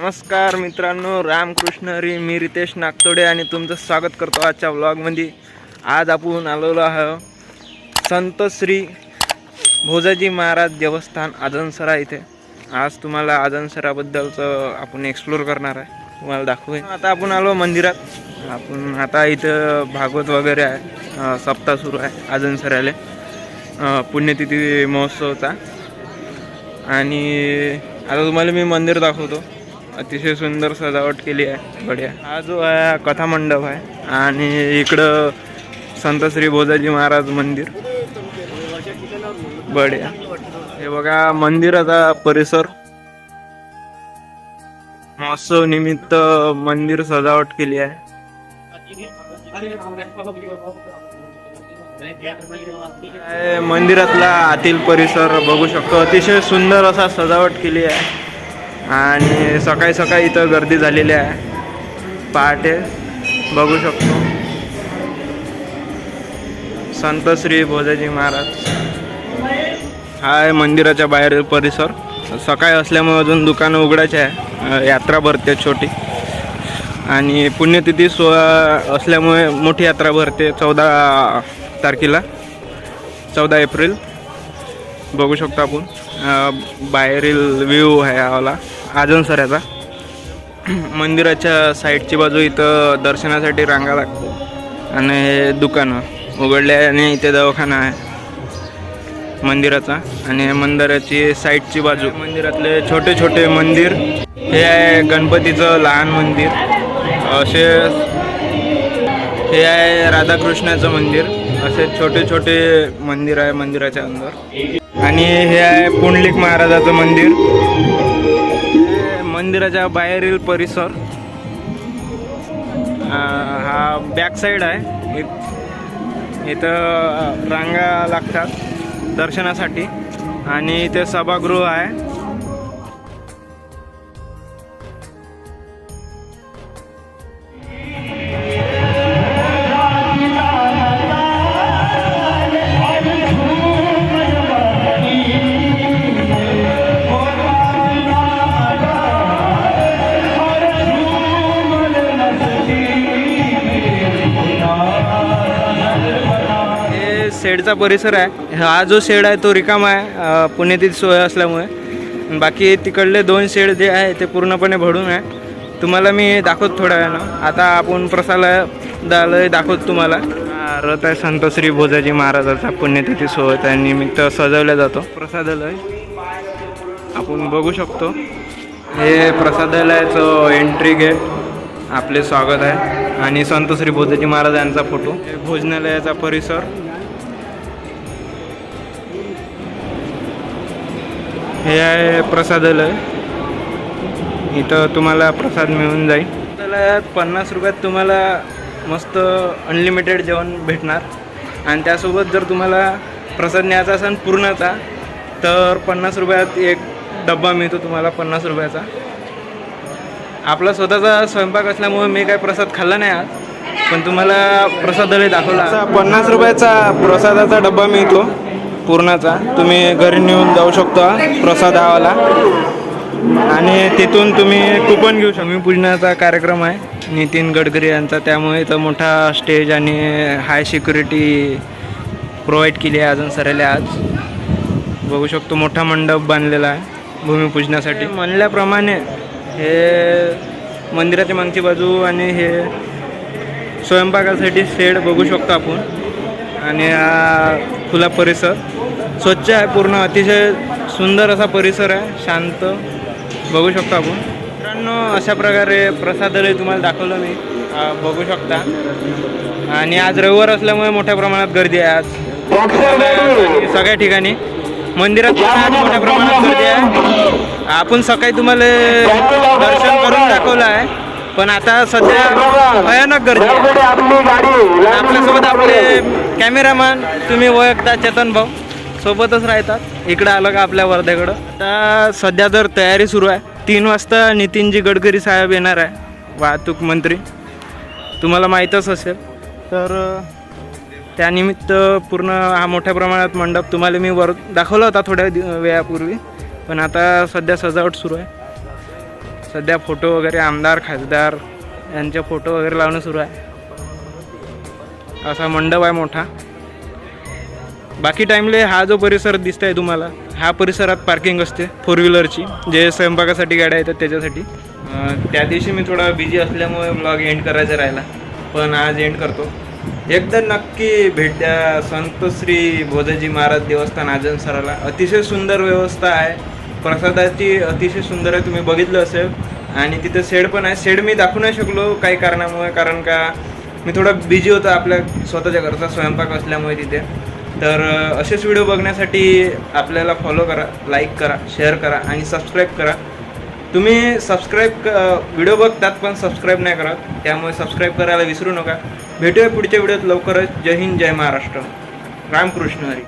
नमस्कार मित्रांनो, रामकृष्ण हरी. मी रितेश नागतोडे आणि तुमचं स्वागत करतो आजच्या व्लॉगमध्ये. आज आपण आलेलो आहोत संत श्री भोजाजी महाराज देवस्थान आजनसरा इथे. आज तुम्हाला आजनसराबद्दलचं आपण एक्सप्लोर करणार आहे, तुम्हाला दाखवून. आता आपण आलो मंदिरात. आपण आता इथं भागवत वगैरे आहे, सप्ताह सुरू आहे आजनसराले, पुण्यतिथी महोत्सवचा. आणि आता तुम्हाला मी मंदिर दाखवतो. अतिशय सुंदर सजावट केली आहे, बढिया. हा जो आहे कथा मंडप आहे आणि इकडं संत श्री भोजाजी महाराज मंदिर, बढिया. हे बघा मंदिराचा परिसर. महोत्सव निमित्त मंदिर सजावट केली आहे. मंदिरातला आतील परिसर बघू शकतो. अतिशय सुंदर असा सजावट केली आहे आणि सकाळी सकाळी इथं गर्दी झालेली आहे. पहाटे बघू शकतो संत श्री भोजाजी महाराज. हा आहे मंदिराच्या बाहेर परिसर. सकाळी असल्यामुळे अजून दुकानं उघडायचे आहे. यात्रा भरते छोटी आणि पुण्यतिथी सोहळा असल्यामुळे मोठी यात्रा भरते 14 तारखेला, 14 एप्रिल. बघू शकतो आपण बाहेरील व्ह्यू आहे हा आजनसऱ्याचा. मंदिराच्या साईडची बाजू इथं दर्शनासाठी रांगा लागते आणि हे दुकानं उघडले आहे आणि इथे दवाखाना आहे मंदिराचा. आणि मंदिराची साईडची बाजू मंदिरातले छोटे छोटे मंदिर. हे आहे गणपतीचं लहान मंदिर. असे हे आहे राधाकृष्णाचं मंदिर. असे छोटे छोटे मंदिर आहे मंदिराच्या अंदर. आणि हे आहे पुंडलिक महाराजाचं मंदिर. मंदिराच्या बाहेरील परिसर. हा बॅक साईड आहे. इथं रांगा लागतात दर्शनासाठी आणि इथे सभागृह आहे. शेडचा परिसर आहे. हा जो शेड आहे तो रिकामा आहे पुण्यतिथी सोहळा असल्यामुळे. बाकी तिकडले 2 शेड जे आहे ते पूर्णपणे भरून आहे. तुम्हाला मी दाखवतो थोड्या वेळानं. आता आपण प्रसादालय दाखवतो तुम्हाला. रथ आहे संत श्री भोजाजी महाराजाचा पुण्यतिथी सोहळ्या निमित्त सजवला जातो प्रसादालय. आपण बघू शकतो हे प्रसादालयाचं एंट्री गेट. आपले स्वागत आहे आणि संत श्री भोजाजी महाराज यांचा फोटो. भोजनालयाचा परिसर. हे आहे प्रसादालय. इथं तुम्हाला प्रसाद मिळून जाईल. त्याला 50 रुपयात तुम्हाला मस्त अनलिमिटेड जेवण भेटणार. आणि त्यासोबत जर तुम्हाला प्रसाद न्यायचा असेल पूर्णचा तर 50 रुपयात एक डब्बा मिळतो तुम्हाला 50 रुपयाचा. आपला स्वतःचा स्वयंपाक असल्यामुळे मी काय प्रसाद खाल्ला नाही आज, पण तुम्हाला प्रसादालय दाखवला. 50 रुपयाचा प्रसादाचा डब्बा मिळतो पूर्णाचा. तुम्ही घरी नेऊन जाऊ शकता प्रसाद आवाला आणि तिथून तुम्ही कुपन घेऊ शकता. भूमिपूजनाचा कार्यक्रम आहे नितीन गडकरी यांचा, त्यामुळे इथं मोठा स्टेज आणि हाय सिक्युरिटी प्रोव्हाइड केली आहे आजनसराला. आज बघू शकतो मोठा मंडप बांधलेला आहे भूमिपूजनासाठी. म्हणल्याप्रमाणे हे मंदिराच्या मागची बाजू आणि हे स्वयंपाकासाठी शेड बघू शकतो आपण. आणि हा खुला परिसर स्वच्छ आहे पूर्ण. अतिशय सुंदर असा परिसर आहे, शांत बघू शकतो आपण. मित्रांनो अशा प्रकारे प्रसादालय तुम्हाला दाखवलं मी, बघू शकता. आणि आज रविवार असल्यामुळे मोठ्या प्रमाणात गर्दी आहे. आज सगळ्या ठिकाणी मंदिरात मोठ्या प्रमाणात गर्दी आहे. आपण सकाळी तुम्हाला दर्शन करून दाखवलं आहे, पण आता सध्या भयानक गर्दी आहे. आपल्यासोबत आपले कॅमेरामॅन तुम्ही ओळखता चेतन भाऊ सोबतच राहतात. इकडं आलं का आपल्या वर्ध्याकडं. आता सध्या तर तयारी सुरू आहे. 3 वाजता नितीनजी गडकरी साहेब येणार आहे, वाहतूक मंत्री. तुम्हाला माहीतच असेल. तर त्यानिमित्त पूर्ण हा मोठ्या प्रमाणात मंडप तुम्हाला मी वर दाखवला होता थोड्या वेळापूर्वी, पण आता सध्या सजावट सुरू आहे. सध्या फोटो वगैरे आमदार खासदार यांचे फोटो वगैरे लावणं सुरू आहे. असा मंडप आहे मोठा. बाकी टाईमले हा जो परिसर दिसत आहे तुम्हाला, ह्या परिसरात पार्किंग असते 4 व्हीलरची, जे स्वयंपाकासाठी गाड्या येतात त्याच्यासाठी. त्या दिवशी मी थोडा बिझी असल्यामुळे ब्लॉग एंड करायचा राहिला, पण आज एंड करतो. एकदा नक्की भेट द्या संत श्री भोजाजी महाराज देवस्थान आजनसराला. अतिशय सुंदर व्यवस्था आहे, प्रसादाची अतिशय सुंदर आहे, तुम्ही बघितलं असेल. आणि तिथे शेड पण आहे. शेड मी दाखवू नाही शकलो काही कारणामुळे, कारण का मी थोडा बिझी होतो आपल्या स्वतःच्या घरचा स्वयंपाक असल्यामुळे तिथे. तर असेच व्हिडिओ बघण्यासाठी आपल्याला फॉलो करा, लाईक करा, शेअर करा आणि सबस्क्राईब करा. तुम्ही व्हिडिओ बघतात पण सबस्क्राईब नाही करत, त्यामुळे सबस्क्राईब करायला विसरू नका. भेटूया पुढच्या व्हिडिओत लवकरच. जय हिंद, जय महाराष्ट्र, रामकृष्ण हरी.